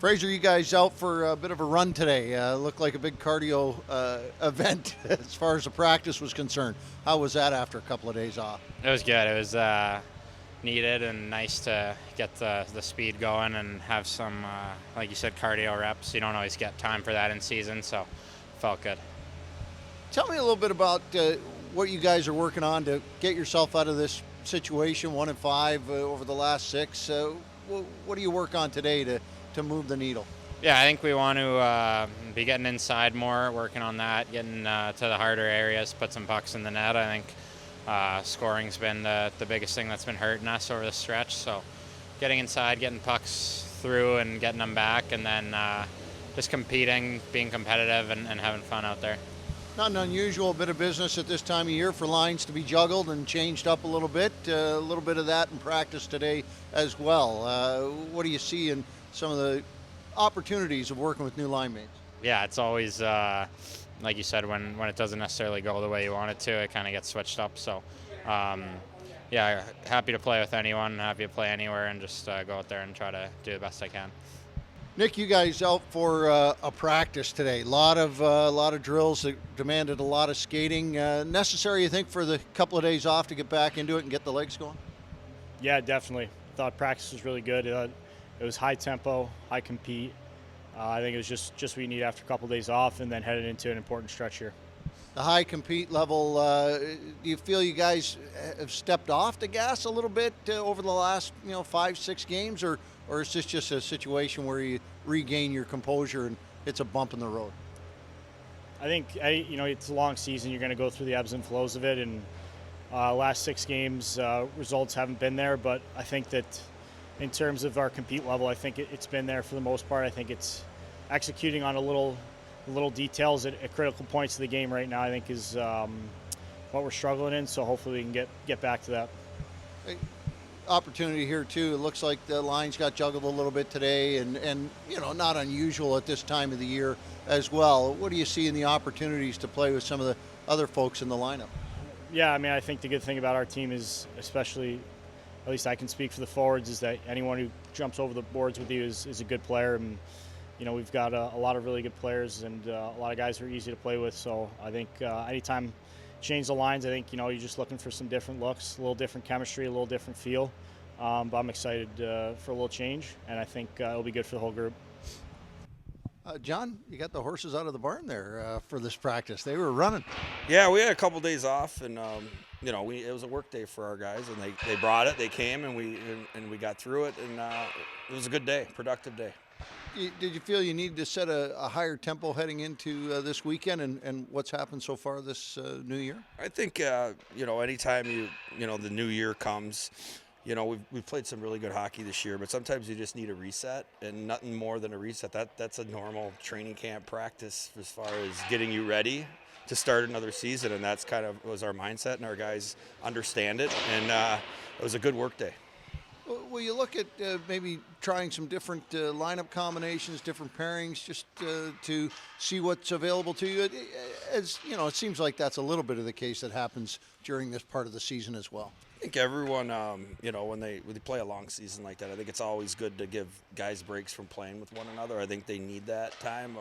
Fraser, you guys out for a bit of a run today. Looked like a big cardio event as far as the practice was concerned. How was that after a couple of days off? It was good. It was needed and nice to get the speed going and have some, like you said, cardio reps. You don't always get time for that in season, so felt good. Tell me a little bit about what you guys are working on to get yourself out of this situation, 1-5 over the last 6. What do you work on today to move the needle? Yeah, I think we want to be getting inside more, working on that, getting to the harder areas, put some pucks in the net. I think scoring's been the biggest thing that's been hurting us over the stretch. So getting inside, getting pucks through and getting them back, and then just competing, being competitive, and having fun out there. Not an unusual bit of business at this time of year for lines to be juggled and changed up a little bit. A little bit of that in practice today as well. What do you see in some of the opportunities of working with new line mates? Yeah, it's always, like you said, when it doesn't necessarily go the way you want it to, it kind of gets switched up. So, yeah, happy to play with anyone, happy to play anywhere, and just go out there and try to do the best I can. Nick, you guys out for a practice today. A lot of drills that demanded a lot of skating. Necessary, you think, for the couple of days off to get back into it and get the legs going? Yeah, definitely. Thought practice was really good. It was high tempo, high compete. I think it was just what you need after a couple of days off, and then headed into an important stretch here. The high compete level, do you feel you guys have stepped off the gas a little bit over the last 5-6 games, or is this just a situation where you regain your composure and it's a bump in the road? I think it's a long season. You're going to go through the ebbs and flows of it, and last 6 games results haven't been there, but I think that in terms of our compete level, I think it's been there for the most part. I think it's executing on a little details at critical points of the game right now, I think, is what we're struggling in. So hopefully we can get back to that. Opportunity here too. It looks like the lines got juggled a little bit today, and not unusual at this time of the year as well. What do you see in the opportunities to play with some of the other folks in the lineup? Yeah, I mean, I think the good thing about our team is, especially, at least I can speak for the forwards, is that anyone who jumps over the boards with you is a good player. And we've got a lot of really good players and a lot of guys who are easy to play with. So I think anytime change the lines, I think you're just looking for some different looks, a little different chemistry, a little different feel. But I'm excited for a little change, and I think it'll be good for the whole group. John, you got the horses out of the barn there for this practice. They were running. Yeah, we had a couple days off, and it was a work day for our guys, and they brought it. They came, and we got through it, and it was a good day, productive day. Did you feel you needed to set a higher tempo heading into this weekend and what's happened so far this new year? I think anytime the new year comes, we've played some really good hockey this year, but sometimes you just need a reset, and nothing more than a reset. That's a normal training camp practice as far as getting you ready to start another season, and that's kind of was our mindset, and our guys understand it, and it was a good work day. Will you look at maybe trying some different lineup combinations, different pairings, just to see what's available to you? As it seems like that's a little bit of the case that happens during this part of the season as well. I think everyone, when they play a long season like that, I think it's always good to give guys breaks from playing with one another. I think they need that time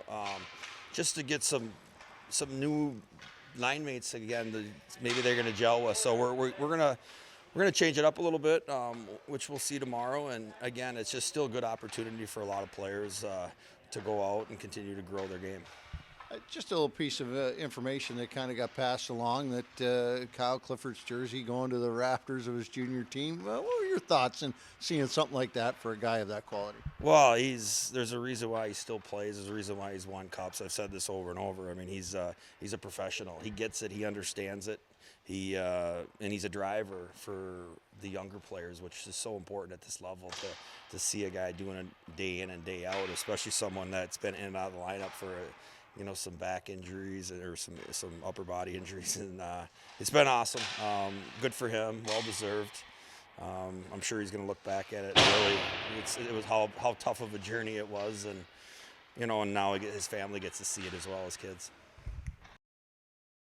just to get some new line mates again. Maybe they're going to gel with. So we're going to change it up a little bit, which we'll see tomorrow. And again, it's just still a good opportunity for a lot of players to go out and continue to grow their game. Just a little piece of information that kind of got passed along that Kyle Clifford's jersey going to the rafters of his junior team. What were your thoughts in seeing something like that for a guy of that quality? Well, there's a reason why he still plays. There's a reason why he's won cups. I've said this over and over. I mean, he's a professional. He gets it. He understands it. And he's a driver for the younger players, which is so important at this level to see a guy doing it day in and day out, especially someone that's been in and out of the lineup for some back injuries or some upper body injuries, and it's been awesome. Good for him, well deserved. I'm sure he's going to look back at it. Really, it was how tough of a journey it was, and and now his family gets to see it as well as kids.